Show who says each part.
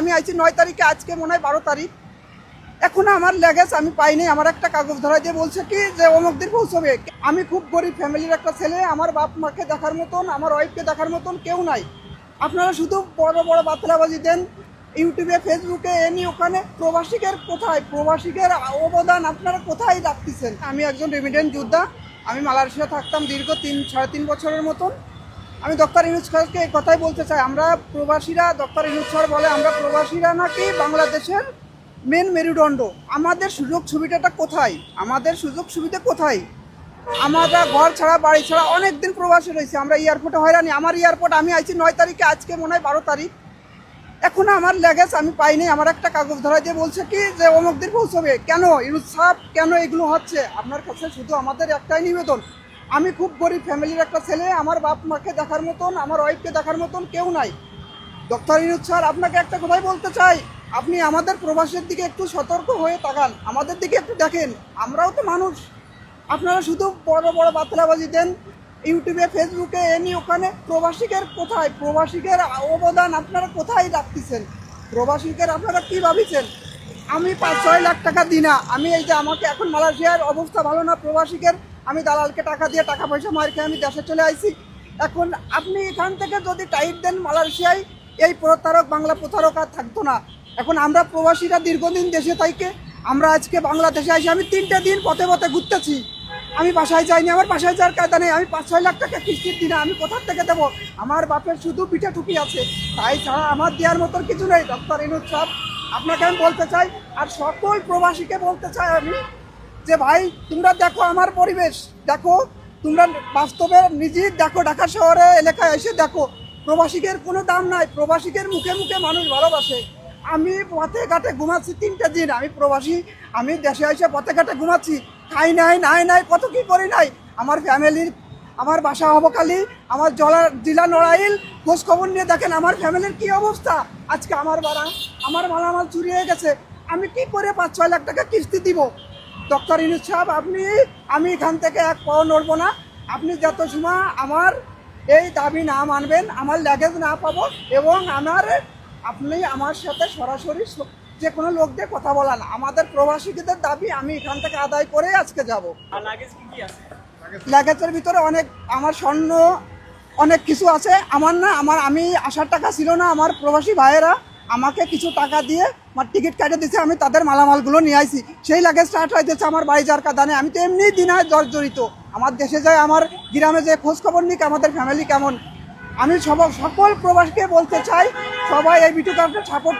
Speaker 1: আমি আইছি 9 তারিখে, আজকে মনে হয় 12 তারিখ। এখনো আমার লেগেজ আমি পাইনি। আমার একটা কাগজ ধরা দিয়ে বলছে কি যে অমুক দিন পৌঁছবে। আমি খুব গরিব ফ্যামিলির একটা ছেলে, আমার বাপ মাকে দেখার মতন, আমার ওয়াইফকে দেখার মতন কেউ নাই। আপনারা শুধু বড় বড় বাতলাবাজি দেন ইউটিউবে, ফেসবুকে, এনি ওখানে। প্রবাসীদের কোথায়, প্রবাসীদের অবদান আপনারা কোথায় রাখতেছেন? আমি একজন রেমিডেন্ট যোদ্ধা। আমি মালয়েশিয়া থাকতাম দীর্ঘ 3-3.5 বছরের মতন। আমি ডক্টর ইউনূস স্যারকে এই কথাই বলতে চাই, আমরা প্রবাসীরা, ডক্টর ইউনূস স্যার বলে আমরা প্রবাসীরা নাকি বাংলাদেশের মেন মেরুদণ্ড। আমাদের সুযোগ সুবিধাটা কোথায়? আমাদের সুযোগ সুবিধা কোথায়? আমরা ঘর ছাড়া, বাড়ি ছাড়া অনেক দিন প্রবাসী রয়েছে। আমরা এয়ারপোর্টে হয়রানি। আমার এয়ারপোর্ট, আমি আইছি 9 তারিখে, আজকে মনে হয় 12 তারিখ। এখনো আমার লেগেজ আমি পাইনি। আমার একটা কাগজ ধরা দিয়ে বলছে কি যে অমুক দিন পৌঁছবে। কেন ইউনূস সাহেব, কেন এগুলো হচ্ছে? আপনার কাছে শুধু আমাদের একটাই নিবেদন, আমি খুব গরিব ফ্যামিলির একটা ছেলে, আমার বাপ মাকে দেখার মতন, আমার ওয়াইফকে দেখার মতন কেউ নাই। ডক্টর ইউনূস স্যার, আপনাকে একটা কথাই বলতে চাই, আপনি আমাদের প্রবাসীর দিকে একটু সতর্ক হয়ে তাকান, আমাদের দিকে একটু দেখেন। আমরাও তো মানুষ। আপনারা শুধু বড় বড় বাতলাবাজি দেন ইউটিউবে, ফেসবুকে, এনি ওখানে। প্রবাসীদের কোথায়, প্রবাসীদের অবদান আপনারা কোথায় রাখতেছেন? প্রবাসীদের আপনারা কী ভাবিছেন? আমি 5-6 লাখ টাকা দিই না। আমি এই যে আমাকে এখন মালয়েশিয়ার অবস্থা ভালো না, প্রবাসীদের আমি দালালকে টাকা দিয়ে টাকা পয়সা মার খেয়ে আমি দেশে চলে আইছি। এখন আপনি এখান থেকে যদি টাইট দেন মালয়েশিয়ায়, এই প্রতারক, বাংলা প্রতারক আর থাকতো না। এখন আমরা প্রবাসীরা দীর্ঘদিন দেশে থাইকে আমরা আজকে বাংলাদেশে আসি। আমি 3টে দিন পথে পথে ঘুরতেছি। আমি বাসায় যাইনি, আমার বাসায় যাওয়ার কায়দা নেই। আমি 5-6 লাখ টাকা কিস্তির দিন আমি কোথার থেকে দেবো? আমার বাপের শুধু পিঠা টুপি আছে, তাই ছাড়া আমার দেওয়ার মতন কিছু নেই। ডক্টর ইউনূস সাহেব, আপনাকে আমি বলতে চাই, আর সকল প্রবাসীকে বলতে চাই আমি, যে ভাই তোমরা দেখো আমার পরিবেশ, দেখো তোমরা বাস্তবে নিজেই দেখো, ঢাকা শহরে এলাকায় এসে দেখো প্রবাসীদের কোনো দাম নাই। প্রবাসীদের মুখে মুখে মানুষ ভালোবাসে। আমি পথে ঘাটে ঘুমাচ্ছি 3টে দিন, আমি প্রবাসী, আমি দেশে এসে পথে ঘাটে ঘুমাচ্ছি, খাই নাই, নাই নাই, কত কি করি নাই। আমার ফ্যামিলির, আমার বাসা হবকালী, আমার জেলা নড়াইল। খোঁজ খবর নিয়ে দেখেন আমার ফ্যামিলির কী অবস্থা। আজকে আমার বাড়া, আমার মালামাল চুরি হয়ে গেছে। আমি কি করে 5-6 লাখ টাকা কিস্তি দিব? ডক্টর ইউনূস সাহেব, আমি এখান থেকে এক পাও নড়বো না। আপনি যত সময় আমার এই দাবি না মানবেন, আমার ল্যাগেজ না পাবো, এবং আপনি আমার সাথে সরাসরি যে কোনো লোক দিয়ে কথা বলান। আমাদের প্রবাসীদের দাবি আমি এখান থেকে আদায় করে আজকে যাব। ল্যাগেজের ভিতরে অনেক আমার স্বর্ণ, অনেক কিছু আছে। আমি আসার টাকা ছিল না। আমার প্রবাসী ভাইয়েরা আমাকে কিছু টাকা দিয়ে আমার টিকিট কাটে দিচ্ছে, আমি তাদের মালামালগুলো নিয়ে আসি। সেই লাগেজ স্টার্ট হয়ে যাচ্ছে আমার বাড়ি যাওয়ার কাদানে। আমি তো এমনিই দিনায় জর্জরিত। আমার দেশে যায়, আমার গ্রামে যে খোঁজ খবর নিক আমাদের ফ্যামিলি কেমন। আমি সকল প্রবাসীকে বলতে চাই, সবাই এই ভিডিওটা সাপোর্ট